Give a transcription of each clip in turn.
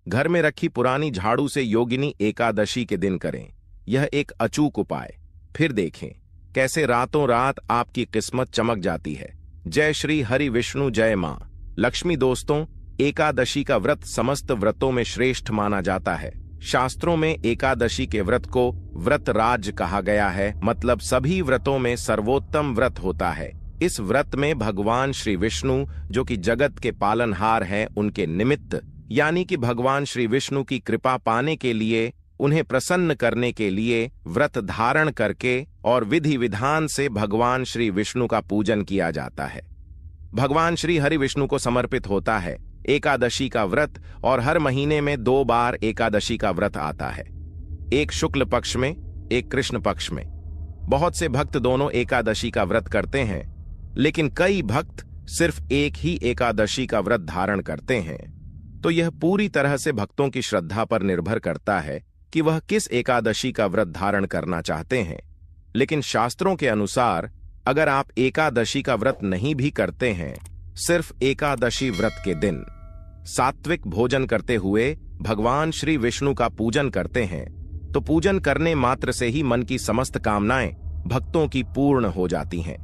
घर में रखी पुरानी झाड़ू से योगिनी एकादशी के दिन करें। यह एक अचूक उपाय। फिर देखें कैसे रातों रात आपकी किस्मत चमक जाती है। जय श्री हरि विष्णु, जय मां लक्ष्मी। दोस्तों, एकादशी का व्रत समस्त व्रतों में श्रेष्ठ माना जाता है। शास्त्रों में एकादशी के व्रत को व्रत राज कहा गया है, मतलब सभी व्रतों में सर्वोत्तम व्रत होता है। इस व्रत में भगवान श्री विष्णु, जो कि जगत के पालनहार हैं, उनके निमित्त यानी कि भगवान श्री विष्णु की कृपा पाने के लिए, उन्हें प्रसन्न करने के लिए व्रत धारण करके और विधि विधान से भगवान श्री विष्णु का पूजन किया जाता है। भगवान श्री हरि विष्णु को समर्पित होता है एकादशी का व्रत, और हर महीने में 2 बार एकादशी का व्रत आता है, एक शुक्ल पक्ष में, एक कृष्ण पक्ष में। बहुत से भक्त दोनों एकादशी का व्रत करते हैं, लेकिन कई भक्त सिर्फ एक ही एकादशी का व्रत धारण करते हैं। तो यह पूरी तरह से भक्तों की श्रद्धा पर निर्भर करता है कि वह किस एकादशी का व्रत धारण करना चाहते हैं। लेकिन शास्त्रों के अनुसार अगर आप एकादशी का व्रत नहीं भी करते हैं, सिर्फ एकादशी व्रत के दिन सात्विक भोजन करते हुए भगवान श्री विष्णु का पूजन करते हैं, तो पूजन करने मात्र से ही मन की समस्त कामनाएं भक्तों की पूर्ण हो जाती हैं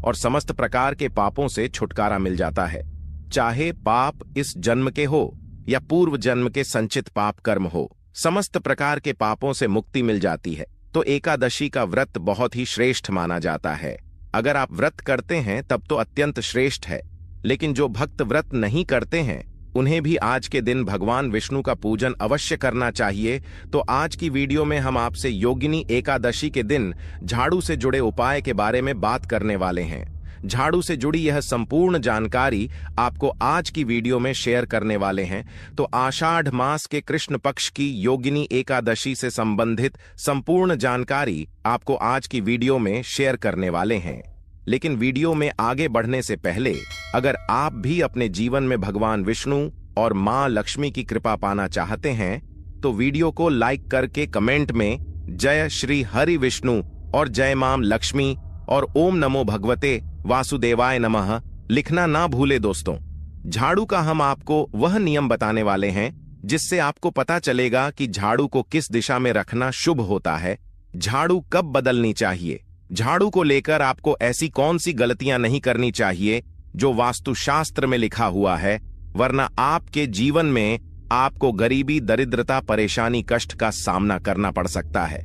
और समस्त प्रकार के पापों से छुटकारा मिल जाता है। चाहे पाप इस जन्म के हो या पूर्व जन्म के संचित पाप कर्म हो, समस्त प्रकार के पापों से मुक्ति मिल जाती है। तो एकादशी का व्रत बहुत ही श्रेष्ठ माना जाता है। अगर आप व्रत करते हैं तब तो अत्यंत श्रेष्ठ है, लेकिन जो भक्त व्रत नहीं करते हैं उन्हें भी आज के दिन भगवान विष्णु का पूजन अवश्य करना चाहिए। तो आज की वीडियो में हम आपसे योगिनी एकादशी के दिन झाड़ू से जुड़े उपाय के बारे में बात करने वाले हैं। झाड़ू से जुड़ी यह संपूर्ण जानकारी आपको आज की वीडियो में शेयर करने वाले हैं। तो आषाढ़ मास के कृष्ण पक्ष की योगिनी एकादशी से संबंधित संपूर्ण जानकारी आपको आज की वीडियो में शेयर करने वाले हैं। लेकिन वीडियो में आगे बढ़ने से पहले अगर आप भी अपने जीवन में भगवान विष्णु और मां लक्ष्मी की कृपा पाना चाहते हैं, तो वीडियो को लाइक करके कमेंट में जय श्री हरि विष्णु और जय मां लक्ष्मी और ओम नमो भगवते वासुदेवाय नमः लिखना ना भूले। दोस्तों, झाड़ू का हम आपको वह नियम बताने वाले हैं जिससे आपको पता चलेगा कि झाड़ू को किस दिशा में रखना शुभ होता है, झाड़ू कब बदलनी चाहिए, झाड़ू को लेकर आपको ऐसी कौन सी गलतियां नहीं करनी चाहिए जो वास्तुशास्त्र में लिखा हुआ है, वरना आपके जीवन में आपको गरीबी, दरिद्रता, परेशानी, कष्ट का सामना करना पड़ सकता है।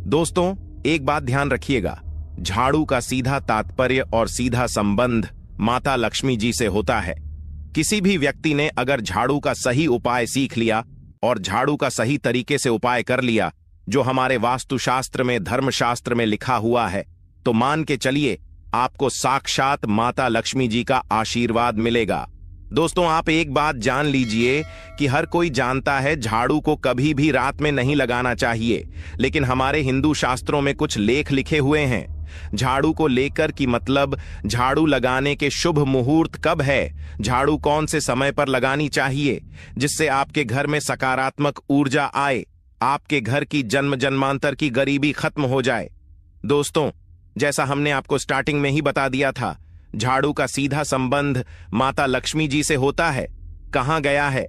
दोस्तों, एक बात ध्यान रखिएगा, झाड़ू का सीधा तात्पर्य और सीधा संबंध माता लक्ष्मी जी से होता है। किसी भी व्यक्ति ने अगर झाड़ू का सही उपाय सीख लिया और झाड़ू का सही तरीके से उपाय कर लिया जो हमारे वास्तुशास्त्र में, धर्मशास्त्र में लिखा हुआ है, तो मान के चलिए आपको साक्षात माता लक्ष्मी जी का आशीर्वाद मिलेगा। दोस्तों, आप एक बात जान लीजिए कि हर कोई जानता है झाड़ू को कभी भी रात में नहीं लगाना चाहिए, लेकिन हमारे हिंदू शास्त्रों में कुछ लेख लिखे हुए हैं झाड़ू को लेकर कि मतलब झाड़ू लगाने के शुभ मुहूर्त कब है, झाड़ू कौन से समय पर लगानी चाहिए जिससे आपके घर में सकारात्मक ऊर्जा आए, आपके घर की जन्म जन्मांतर की गरीबी खत्म हो जाए। दोस्तों, जैसा हमने आपको स्टार्टिंग में ही बता दिया था, झाड़ू का सीधा संबंध माता लक्ष्मी जी से होता है। कहां गया है?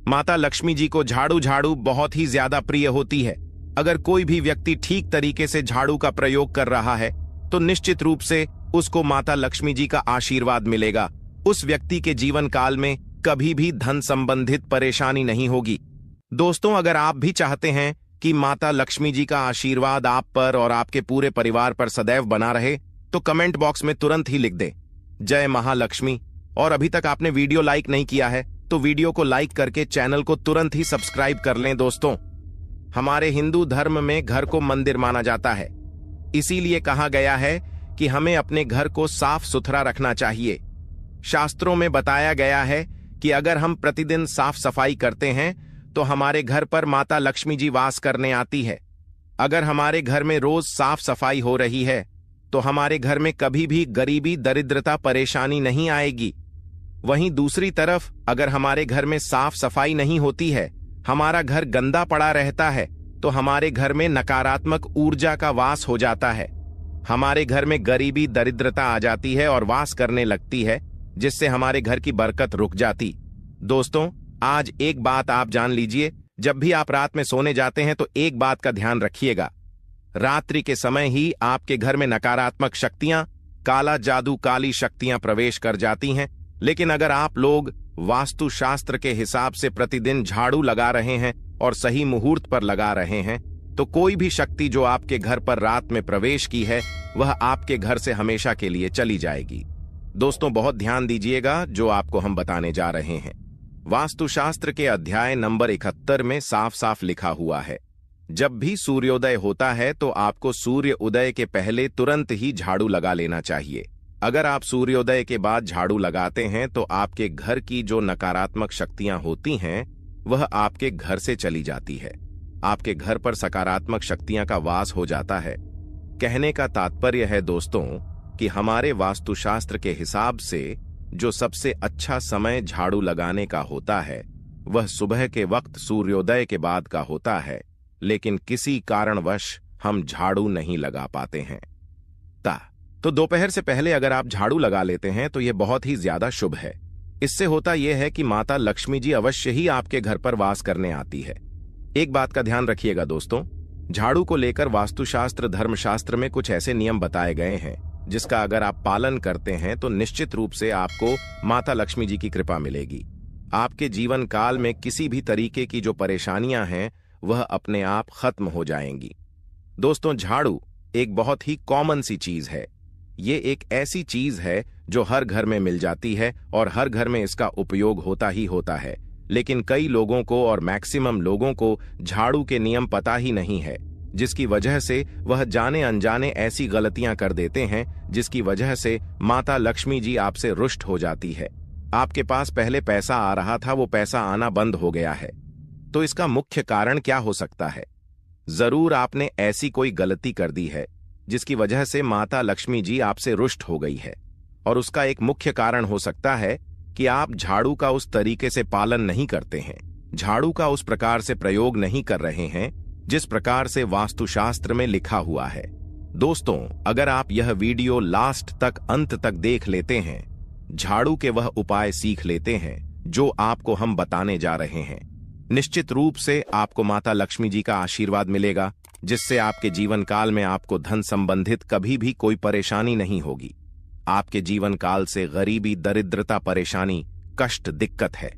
माता लक्ष्मी जी को झाड़ू बहुत ही ज्यादा प्रिय होती है। अगर कोई भी व्यक्ति ठीक तरीके से झाड़ू का प्रयोग कर रहा है तो निश्चित रूप से उसको माता लक्ष्मी जी का आशीर्वाद मिलेगा। उस व्यक्ति के जीवन काल में कभी भी धन संबंधित परेशानी नहीं होगी। दोस्तों, अगर आप भी चाहते हैं कि माता लक्ष्मी जी का आशीर्वाद आप पर और आपके पूरे परिवार पर सदैव बना रहे, तो कमेंट बॉक्स में तुरंत ही लिख दें जय महालक्ष्मी। और अभी तक आपने वीडियो लाइक नहीं किया है तो वीडियो को लाइक करके चैनल को तुरंत ही सब्सक्राइब कर लें। दोस्तों, हमारे हिंदू धर्म में घर को मंदिर माना जाता है, इसीलिए कहा गया है कि हमें अपने घर को साफ सुथरा रखना चाहिए। शास्त्रों में बताया गया है कि अगर हम प्रतिदिन साफ सफाई करते हैं तो हमारे घर पर माता लक्ष्मी जी वास करने आती है। अगर हमारे घर में रोज साफ सफाई हो रही है तो हमारे घर में कभी भी गरीबी, दरिद्रता, परेशानी नहीं आएगी। वहीं दूसरी तरफ अगर हमारे घर में साफ सफाई नहीं होती है, हमारा घर गंदा पड़ा रहता है, तो हमारे घर में नकारात्मक ऊर्जा का वास हो जाता है। हमारे घर में गरीबी, दरिद्रता आ जाती है और वास करने लगती है, जिससे हमारे घर की बरकत रुक जाती। दोस्तों, आज एक बात आप जान लीजिए, जब भी आप रात में सोने जाते हैं तो एक बात का ध्यान रखिएगा। रात्रि के समय ही आपके घर में नकारात्मक शक्तियां, काला जादू, काली शक्तियां प्रवेश कर जाती हैं। लेकिन अगर आप लोग वास्तुशास्त्र के हिसाब से प्रतिदिन झाड़ू लगा रहे हैं और सही मुहूर्त पर लगा रहे हैं, तो कोई भी शक्ति जो आपके घर पर रात में प्रवेश की है वह आपके घर से हमेशा के लिए चली जाएगी। दोस्तों, बहुत ध्यान दीजिएगा जो आपको हम बताने जा रहे हैं। वास्तुशास्त्र के अध्याय नंबर 71 में साफ साफ लिखा हुआ है, जब भी सूर्योदय होता है तो आपको सूर्य उदय के पहले तुरंत ही झाड़ू लगा लेना चाहिए। अगर आप सूर्योदय के बाद झाड़ू लगाते हैं तो आपके घर की जो नकारात्मक शक्तियां होती हैं वह आपके घर से चली जाती है। आपके घर पर सकारात्मक शक्तियां का वास हो जाता है। कहने का तात्पर्य है दोस्तों कि हमारे वास्तुशास्त्र के हिसाब से जो सबसे अच्छा समय झाड़ू लगाने का होता है वह सुबह के वक्त सूर्योदय के बाद का होता है, लेकिन किसी कारणवश हम झाड़ू नहीं लगा पाते हैं। तो दोपहर से पहले अगर आप झाड़ू लगा लेते हैं तो यह बहुत ही ज्यादा शुभ है। इससे होता यह है कि माता लक्ष्मी जी अवश्य ही आपके घर पर वास करने आती है। एक बात का ध्यान रखिएगा दोस्तों, झाड़ू को लेकर वास्तुशास्त्र धर्मशास्त्र में कुछ ऐसे नियम बताए गए हैं जिसका अगर आप पालन करते हैं तो निश्चित रूप से आपको माता लक्ष्मी जी की कृपा मिलेगी। आपके जीवन काल में किसी भी तरीके की जो परेशानियां हैं वह अपने आप खत्म हो जाएंगी। दोस्तों, झाड़ू एक बहुत ही कॉमन सी चीज है। ये एक ऐसी चीज है जो हर घर में मिल जाती है और हर घर में इसका उपयोग होता ही होता है। लेकिन कई लोगों को और मैक्सिमम लोगों को झाड़ू के नियम पता ही नहीं है, जिसकी वजह से वह जाने अनजाने ऐसी गलतियां कर देते हैं जिसकी वजह से माता लक्ष्मी जी आपसे रुष्ट हो जाती है। आपके पास पहले पैसा आ रहा था, वो पैसा आना बंद हो गया है। तो इसका मुख्य कारण क्या हो सकता है? जरूर आपने ऐसी कोई गलती कर दी है जिसकी वजह से माता लक्ष्मी जी आपसे रुष्ट हो गई है। और उसका एक मुख्य कारण हो सकता है कि आप झाड़ू का उस तरीके से पालन नहीं करते हैं, झाड़ू का उस प्रकार से प्रयोग नहीं कर रहे हैं जिस प्रकार से वास्तुशास्त्र में लिखा हुआ है। दोस्तों, अगर आप यह वीडियो लास्ट तक, अंत तक देख लेते हैं, झाड़ू के वह उपाय सीख लेते हैं जो आपको हम बताने जा रहे हैं, निश्चित रूप से आपको माता लक्ष्मी जी का आशीर्वाद मिलेगा, जिससे आपके जीवन काल में आपको धन संबंधित कभी भी कोई परेशानी नहीं होगी। आपके जीवन काल से गरीबी, दरिद्रता, परेशानी, कष्ट, दिक्कत है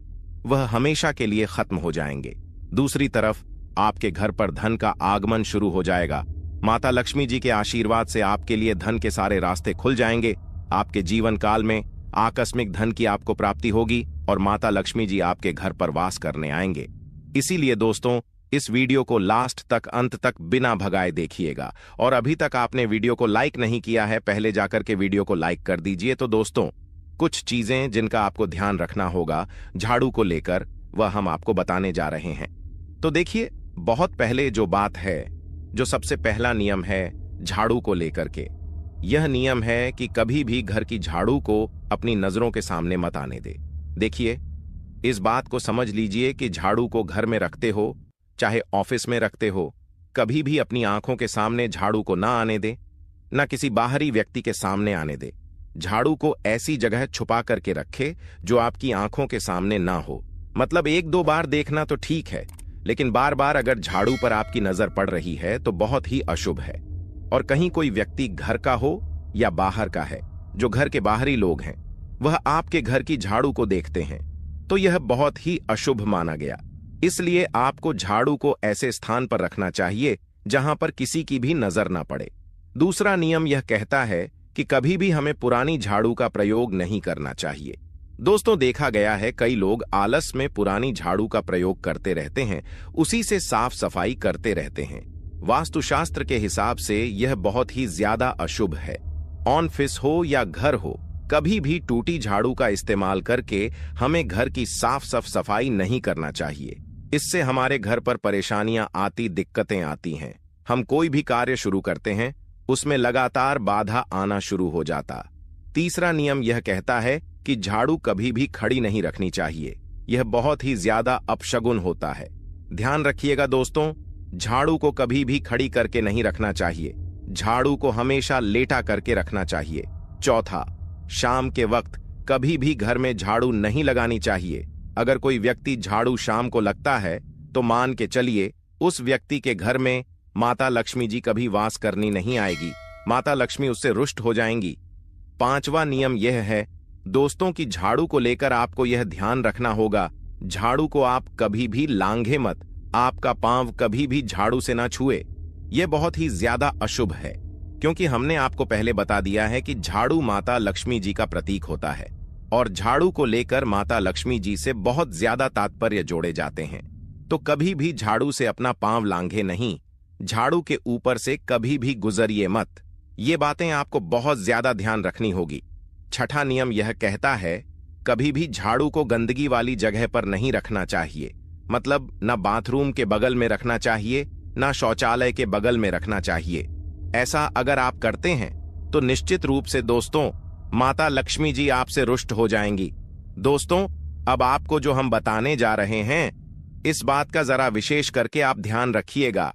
वह हमेशा के लिए खत्म हो जाएंगे। दूसरी तरफ आपके घर पर धन का आगमन शुरू हो जाएगा। माता लक्ष्मी जी के आशीर्वाद से आपके लिए धन के सारे रास्ते खुल जाएंगे। आपके जीवन काल में आकस्मिक धन की आपको प्राप्ति होगी और माता लक्ष्मी जी आपके घर पर वास करने आएंगे। इसीलिए दोस्तों, इस वीडियो को लास्ट तक, अंत तक बिना भगाए देखिएगा। और अभी तक आपने वीडियो को लाइक नहीं किया है, पहले जाकर के वीडियो को लाइक कर दीजिए। तो दोस्तों, कुछ चीजें जिनका आपको ध्यान रखना होगा झाड़ू को लेकर, वह हम आपको बताने जा रहे हैं। तो देखिए, बहुत पहले जो बात है, जो सबसे पहला नियम है झाड़ू को लेकर के, यह नियम है कि कभी भी घर की झाड़ू को अपनी नजरों के सामने मत आने दे। देखिए, इस बात को समझ लीजिए कि झाड़ू को घर में रखते हो, चाहे ऑफिस में रखते हो, कभी भी अपनी आंखों के सामने झाड़ू को ना आने दे, ना किसी बाहरी व्यक्ति के सामने आने दे। झाड़ू को ऐसी जगह छुपा करके रखे जो आपकी आंखों के सामने ना हो। मतलब एक दो बार देखना तो ठीक है, लेकिन बार बार अगर झाड़ू पर आपकी नजर पड़ रही है तो बहुत ही अशुभ है। और कहीं कोई व्यक्ति घर का हो या बाहर का है, जो घर के बाहरी लोग हैं, वह आपके घर की झाड़ू को देखते हैं, तो यह बहुत ही अशुभ माना गया। इसलिए आपको झाड़ू को ऐसे स्थान पर रखना चाहिए जहां पर किसी की भी नजर ना पड़े। दूसरा नियम यह कहता है कि कभी भी हमें पुरानी झाड़ू का प्रयोग नहीं करना चाहिए। दोस्तों, देखा गया है कई लोग आलस में पुरानी झाड़ू का प्रयोग करते रहते हैं, उसी से साफ सफाई करते रहते हैं। वास्तुशास्त्र के हिसाब से यह बहुत ही ज्यादा अशुभ है। ऑफिस हो या घर हो, कभी भी टूटी झाड़ू का इस्तेमाल करके हमें घर की साफ सफाई नहीं करना चाहिए। इससे हमारे घर पर परेशानियां आती, दिक्कतें आती हैं। हम कोई भी कार्य शुरू करते हैं, उसमें लगातार बाधा आना शुरू हो जाता। तीसरा नियम यह कहता है कि झाड़ू कभी भी खड़ी नहीं रखनी चाहिए। यह बहुत ही ज्यादा अपशगुन होता है। ध्यान रखिएगा दोस्तों, झाड़ू को कभी भी खड़ी करके नहीं रखना चाहिए। झाड़ू को हमेशा लेटा करके रखना चाहिए। चौथा, शाम के वक्त कभी भी घर में झाड़ू नहीं लगानी चाहिए। अगर कोई व्यक्ति झाड़ू शाम को लगता है तो मान के चलिए उस व्यक्ति के घर में माता लक्ष्मी जी कभी वास करनी नहीं आएगी, माता लक्ष्मी उससे रुष्ट हो जाएंगी। 5वां नियम यह है दोस्तों कि झाड़ू को लेकर आपको यह ध्यान रखना होगा, झाड़ू को आप कभी भी लांघे मत, आपका पांव कभी भी झाड़ू से ना छुए। यह बहुत ही ज्यादा अशुभ है, क्योंकि हमने आपको पहले बता दिया है कि झाड़ू माता लक्ष्मी जी का प्रतीक होता है और झाड़ू को लेकर माता लक्ष्मी जी से बहुत ज्यादा तात्पर्य जोड़े जाते हैं। तो कभी भी झाड़ू से अपना पांव लांघे नहीं, झाड़ू के ऊपर से कभी भी गुजरिए मत। ये बातें आपको बहुत ज्यादा ध्यान रखनी होगी। 6ठा नियम यह कहता है कभी भी झाड़ू को गंदगी वाली जगह पर नहीं रखना चाहिए, मतलब न बाथरूम के बगल में रखना चाहिए, न शौचालय के बगल में रखना चाहिए। ऐसा अगर आप करते हैं तो निश्चित रूप से दोस्तों माता लक्ष्मी जी आपसे रुष्ट हो जाएंगी। दोस्तों, अब आपको जो हम बताने जा रहे हैं इस बात का जरा विशेष करके आप ध्यान रखिएगा।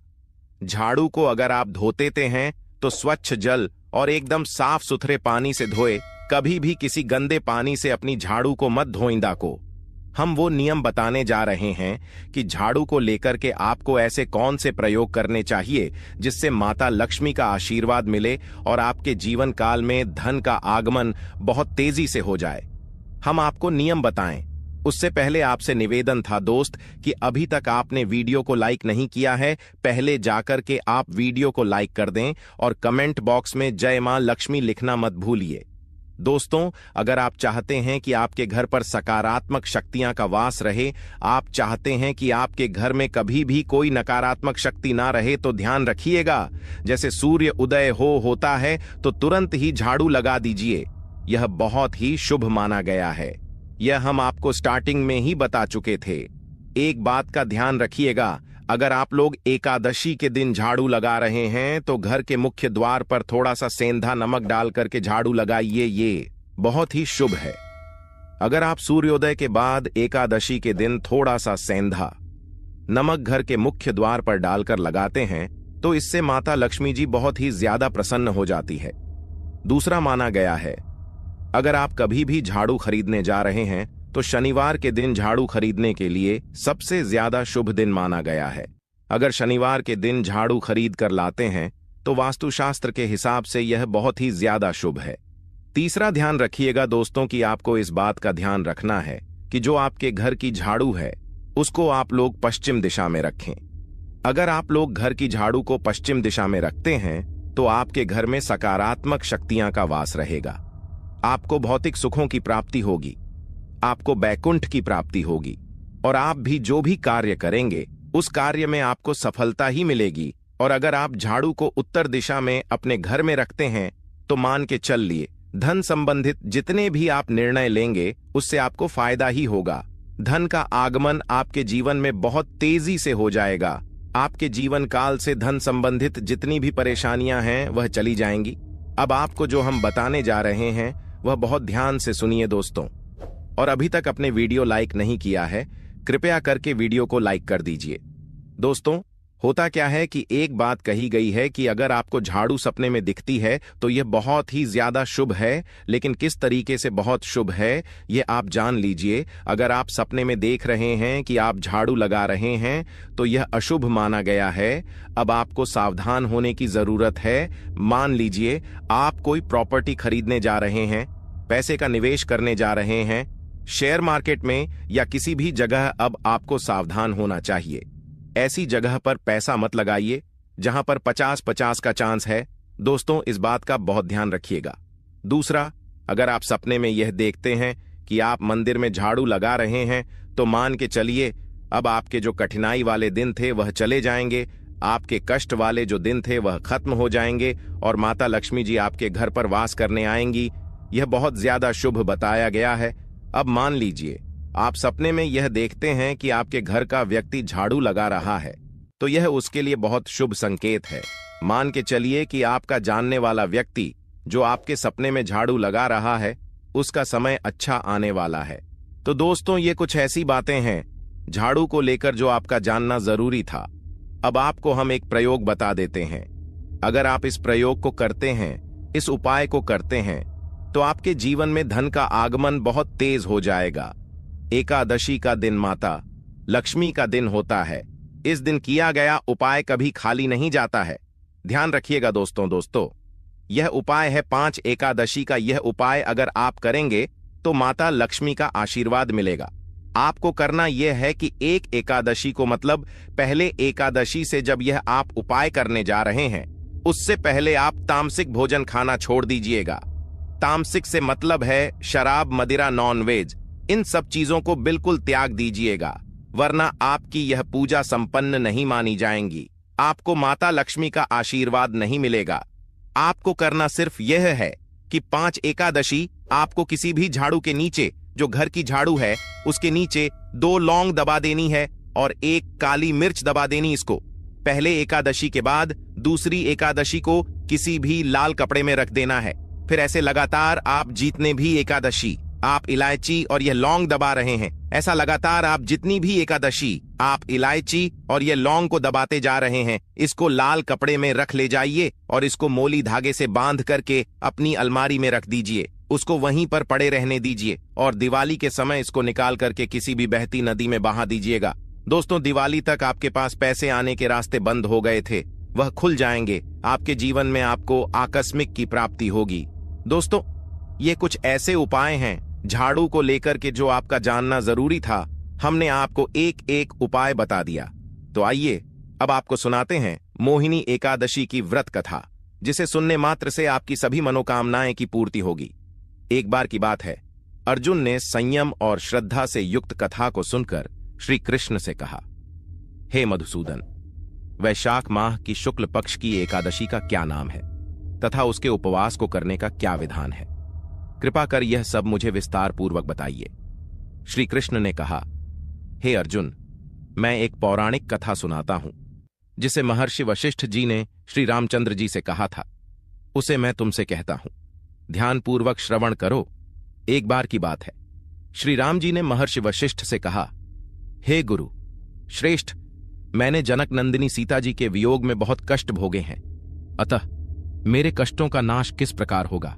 झाड़ू को अगर आप धोते हैं तो स्वच्छ जल और एकदम साफ सुथरे पानी से धोए, कभी भी किसी गंदे पानी से अपनी झाड़ू को मत धोइंदा को। हम वो नियम बताने जा रहे हैं कि झाड़ू को लेकर के आपको ऐसे कौन से प्रयोग करने चाहिए जिससे माता लक्ष्मी का आशीर्वाद मिले और आपके जीवन काल में धन का आगमन बहुत तेजी से हो जाए। हम आपको नियम बताएं उससे पहले आपसे निवेदन था दोस्त कि अभी तक आपने वीडियो को लाइक नहीं किया है, पहले जाकर के आप वीडियो को लाइक कर दें और कमेंट बॉक्स में जय मां लक्ष्मी लिखना मत भूलिए। दोस्तों, अगर आप चाहते हैं कि आपके घर पर सकारात्मक शक्तियां का वास रहे, आप चाहते हैं कि आपके घर में कभी भी कोई नकारात्मक शक्ति ना रहे, तो ध्यान रखिएगा जैसे सूर्य उदय होता है तो तुरंत ही झाड़ू लगा दीजिए। यह बहुत ही शुभ माना गया है। यह हम आपको स्टार्टिंग में ही बता चुके थे। एक बात का ध्यान रखिएगा, अगर आप लोग एकादशी के दिन झाड़ू लगा रहे हैं तो घर के मुख्य द्वार पर थोड़ा सा सेंधा नमक डाल करके झाड़ू लगाइए, ये बहुत ही शुभ है। अगर आप सूर्योदय के बाद एकादशी के दिन थोड़ा सा सेंधा नमक घर के मुख्य द्वार पर डालकर लगाते हैं तो इससे माता लक्ष्मी जी बहुत ही ज्यादा प्रसन्न हो जाती है। दूसरा माना गया है अगर आप कभी भी झाड़ू खरीदने जा रहे हैं तो शनिवार के दिन झाड़ू खरीदने के लिए सबसे ज्यादा शुभ दिन माना गया है। अगर शनिवार के दिन झाड़ू खरीद कर लाते हैं तो वास्तुशास्त्र के हिसाब से यह बहुत ही ज्यादा शुभ है। तीसरा ध्यान रखिएगा दोस्तों कि आपको इस बात का ध्यान रखना है कि जो आपके घर की झाड़ू है उसको आप लोग पश्चिम दिशा में रखें। अगर आप लोग घर की झाड़ू को पश्चिम दिशा में रखते हैं तो आपके घर में सकारात्मक शक्तियां का वास रहेगा, आपको भौतिक सुखों की प्राप्ति होगी, आपको बैकुंठ की प्राप्ति होगी और आप भी जो भी कार्य करेंगे उस कार्य में आपको सफलता ही मिलेगी। और अगर आप झाड़ू को उत्तर दिशा में अपने घर में रखते हैं तो मान के चल लिए धन संबंधित जितने भी आप निर्णय लेंगे उससे आपको फायदा ही होगा। धन का आगमन आपके जीवन में बहुत तेजी से हो जाएगा। आपके जीवन काल से धन संबंधित जितनी भी परेशानियां हैं वह चली जाएंगी। अब आपको जो हम बताने जा रहे हैं वह बहुत ध्यान से सुनिए दोस्तों, और अभी तक अपने वीडियो लाइक नहीं किया है कृपया करके वीडियो को लाइक कर दीजिए। दोस्तों, होता क्या है कि एक बात कही गई है कि अगर आपको झाड़ू सपने में दिखती है तो यह बहुत ही ज्यादा शुभ है, लेकिन किस तरीके से बहुत शुभ है यह आप जान लीजिए। अगर आप सपने में देख रहे हैं कि आप झाड़ू लगा रहे हैं तो यह अशुभ माना गया है। अब आपको सावधान होने की जरूरत है। मान लीजिए आप कोई प्रॉपर्टी खरीदने जा रहे हैं, पैसे का निवेश करने जा रहे हैं शेयर मार्केट में या किसी भी जगह, अब आपको सावधान होना चाहिए। ऐसी जगह पर पैसा मत लगाइए जहां पर 50-50 का चांस है। दोस्तों, इस बात का बहुत ध्यान रखिएगा। दूसरा, अगर आप सपने में यह देखते हैं कि आप मंदिर में झाड़ू लगा रहे हैं तो मान के चलिए अब आपके जो कठिनाई वाले दिन थे वह चले जाएंगे, आपके कष्ट वाले जो दिन थे वह खत्म हो जाएंगे और माता लक्ष्मी जी आपके घर पर वास करने आएंगी। यह बहुत ज्यादा शुभ बताया गया है। अब मान लीजिए आप सपने में यह देखते हैं कि आपके घर का व्यक्ति झाड़ू लगा रहा है तो यह उसके लिए बहुत शुभ संकेत है। मान के चलिए कि आपका जानने वाला व्यक्ति जो आपके सपने में झाड़ू लगा रहा है उसका समय अच्छा आने वाला है। तो दोस्तों, ये कुछ ऐसी बातें हैं झाड़ू को लेकर जो आपका जानना जरूरी था। अब आपको हम एक प्रयोग बता देते हैं। अगर आप इस प्रयोग को करते हैं, इस उपाय को करते हैं तो आपके जीवन में धन का आगमन बहुत तेज हो जाएगा। एकादशी का दिन माता लक्ष्मी का दिन होता है। इस दिन किया गया उपाय कभी खाली नहीं जाता है। ध्यान रखिएगा दोस्तों, यह उपाय है 5 एकादशी का। यह उपाय अगर आप करेंगे तो माता लक्ष्मी का आशीर्वाद मिलेगा। आपको करना यह है कि एक एकादशी को, मतलब पहले एकादशी से जब यह आप उपाय करने जा रहे हैं, उससे पहले आप तामसिक भोजन खाना छोड़ दीजिएगा। तामसिक से मतलब है शराब, मदिरा, नॉनवेज, इन सब चीजों को बिल्कुल त्याग दीजिएगा, वरना आपकी यह पूजा संपन्न नहीं मानी जाएंगी। आपको माता लक्ष्मी का आशीर्वाद नहीं मिलेगा। आपको करना सिर्फ यह है कि 5 एकादशी आपको किसी भी झाड़ू के नीचे, जो घर की झाड़ू है उसके नीचे 2 लौंग दबा देनी है और 1 काली मिर्च दबा देनी। इसको पहले एकादशी के बाद दूसरी एकादशी को किसी भी लाल कपड़े में रख देना है। फिर ऐसे लगातार आप जितने भी एकादशी आप इलायची और यह लौंग दबा रहे हैं, ऐसा लगातार आप जितनी भी एकादशी आप इलायची और यह लौंग को दबाते जा रहे हैं, इसको लाल कपड़े में रख ले जाइए और इसको मोली धागे से बांध करके अपनी अलमारी में रख दीजिए। उसको वहीं पर पड़े रहने दीजिए और दिवाली के समय इसको निकाल करके किसी भी बहती नदी में बहा दीजिएगा। दोस्तों, दिवाली तक आपके पास पैसे आने के रास्ते बंद हो गए थे, वह खुल जाएंगे। आपके जीवन में आपको आकस्मिक की प्राप्ति होगी। दोस्तों, ये कुछ ऐसे उपाय हैं झाड़ू को लेकर के जो आपका जानना जरूरी था। हमने आपको एक एक उपाय बता दिया। तो आइए अब आपको सुनाते हैं मोहिनी एकादशी की व्रत कथा, जिसे सुनने मात्र से आपकी सभी मनोकामनाएं की पूर्ति होगी। एक बार की बात है, अर्जुन ने संयम और श्रद्धा से युक्त कथा को सुनकर श्री कृष्ण से कहा, हे मधुसूदन, वैशाख माह की शुक्ल पक्ष की एकादशी का क्या नाम है तथा उसके उपवास को करने का क्या विधान है? कृपा कर यह सब मुझे विस्तार पूर्वक बताइए। श्री कृष्ण ने कहा, हे अर्जुन, मैं एक पौराणिक कथा सुनाता हूं जिसे महर्षि वशिष्ठ जी ने श्री रामचंद्र जी से कहा था। उसे मैं तुमसे कहता हूं, ध्यानपूर्वक श्रवण करो। एक बार की बात है, श्री राम जी ने महर्षि वशिष्ठ से कहा, हे गुरु श्रेष्ठ, मैंने जनक नंदिनी सीता जी के वियोग में बहुत कष्ट भोगे हैं, अतः मेरे कष्टों का नाश किस प्रकार होगा?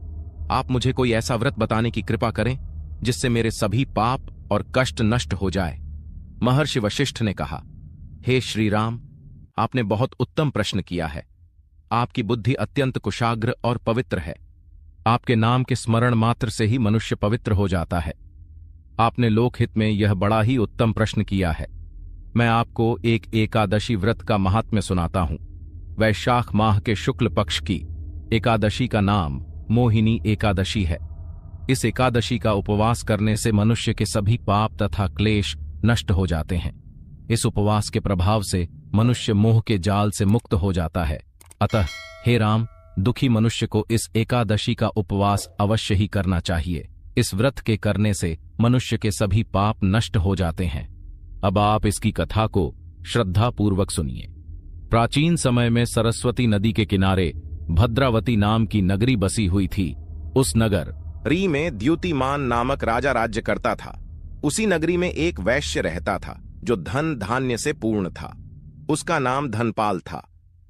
आप मुझे कोई ऐसा व्रत बताने की कृपा करें जिससे मेरे सभी पाप और कष्ट नष्ट हो जाए। महर्षि वशिष्ठ ने कहा, हे श्री राम, आपने बहुत उत्तम प्रश्न किया है। आपकी बुद्धि अत्यंत कुशाग्र और पवित्र है। आपके नाम के स्मरण मात्र से ही मनुष्य पवित्र हो जाता है। आपने लोकहित में यह बड़ा ही उत्तम प्रश्न किया है। मैं आपको एक एकादशी व्रत का महात्म्य सुनाता हूं। वैशाख माह के शुक्ल पक्ष की एकादशी का नाम मोहिनी एकादशी है। इस एकादशी का उपवास करने से मनुष्य के सभी पाप तथा क्लेश नष्ट हो जाते हैं। इस उपवास के प्रभाव से मनुष्य मोह के जाल से मुक्त हो जाता है। अतः हे राम, दुखी मनुष्य को इस एकादशी का उपवास अवश्य ही करना चाहिए। इस व्रत के करने से मनुष्य के सभी पाप नष्ट हो जाते हैं। अब आप इसकी कथा को श्रद्धापूर्वक सुनिए। प्राचीन समय में सरस्वती नदी के किनारे भद्रावती नाम की नगरी बसी हुई थी। उस नगर री में द्युतिमान नामक राजा राज्य करता था। उसी नगरी में एक वैश्य रहता था जो धन धान्य से पूर्ण था। उसका नाम धनपाल था।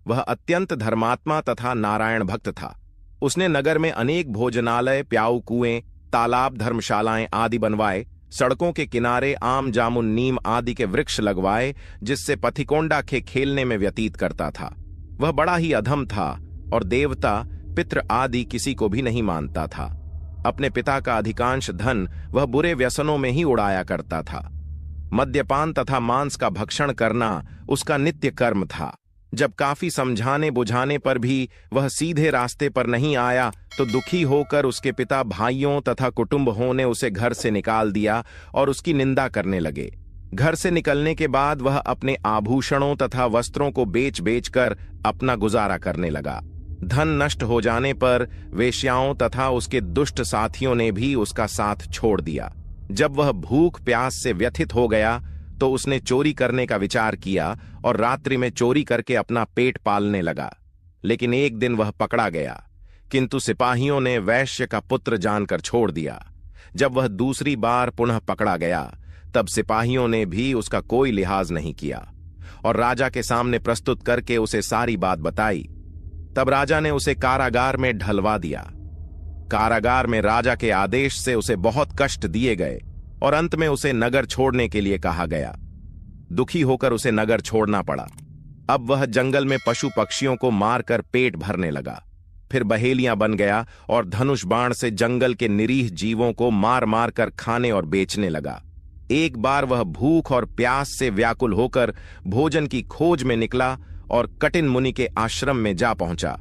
वह अत्यंत धर्मात्मा तथा नारायण भक्त था। उसने नगर में अनेक भोजनालय, प्याऊ कुएं, तालाब, धर्मशालाएं आदि बनवाए। सड़कों के किनारे आम, जामुन, नीम आदि के वृक्ष लगवाए, जिससे पथिकोंडा के खेलने में व्यतीत करता था। वह बड़ा ही अधम था और देवता, पितृ आदि किसी को भी नहीं मानता था। अपने पिता का अधिकांश धन वह बुरे व्यसनों में ही उड़ाया करता था। मद्यपान तथा मांस का भक्षण करना उसका नित्य कर्म था। जब काफी समझाने बुझाने पर भी वह सीधे रास्ते पर नहीं आया तो दुखी होकर उसके पिता, भाइयों तथा कुटुंबों ने उसे घर से निकाल दिया और उसकी निंदा करने लगे। घर से निकलने के बाद वह अपने आभूषणों तथा वस्त्रों को बेच बेच कर अपना गुजारा करने लगा। धन नष्ट हो जाने पर वेश्याओं तथा उसके दुष्ट साथियों ने भी उसका साथ छोड़ दिया। जब वह भूख प्यास से व्यथित हो गया तो उसने चोरी करने का विचार किया और रात्रि में चोरी करके अपना पेट पालने लगा। लेकिन एक दिन वह पकड़ा गया, किंतु सिपाहियों ने वैश्य का पुत्र जानकर छोड़ दिया। जब वह दूसरी बार पुनः पकड़ा गया तब सिपाहियों ने भी उसका कोई लिहाज नहीं किया और राजा के सामने प्रस्तुत करके उसे सारी बात बताई। तब राजा ने उसे कारागार में ढलवा दिया। कारागार में राजा के आदेश से उसे बहुत कष्ट दिए गए और अंत में उसे नगर छोड़ने के लिए कहा गया। दुखी होकर उसे नगर छोड़ना पड़ा। अब वह जंगल में पशु पक्षियों को मारकर पेट भरने लगा। फिर बहेलियां बन गया और धनुष बाण से जंगल के निरीह जीवों को मार मार कर खाने और बेचने लगा। एक बार वह भूख और प्यास से व्याकुल होकर भोजन की खोज में निकला और कटिन मुनि के आश्रम में जा पहुंचा।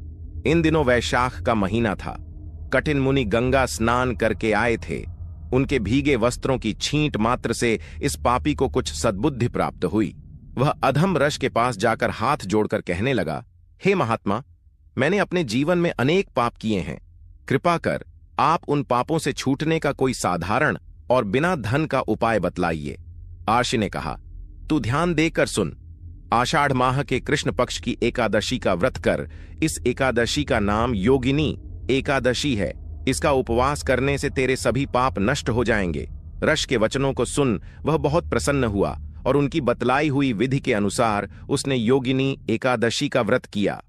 इन दिनों वैशाख का महीना था। कटिन मुनि गंगा स्नान करके आए थे। उनके भीगे वस्त्रों की छींट मात्र से इस पापी को कुछ सद्बुद्धि प्राप्त हुई। वह अधम रश के पास जाकर हाथ जोड़कर कहने लगा, हे महात्मा, मैंने अपने जीवन में अनेक पाप किए हैं। कृपा कर आप उन पापों से छूटने का कोई साधारण और बिना धन का उपाय बतलाइए। आर्षि ने कहा, तू ध्यान देकर सुन। आषाढ़ माह के कृष्ण पक्ष की एकादशी का व्रत कर। इस एकादशी का नाम योगिनी एकादशी है। इसका उपवास करने से तेरे सभी पाप नष्ट हो जाएंगे। रश के वचनों को सुन वह बहुत प्रसन्न हुआ और उनकी बतलाई हुई विधि के अनुसार उसने योगिनी एकादशी का व्रत किया।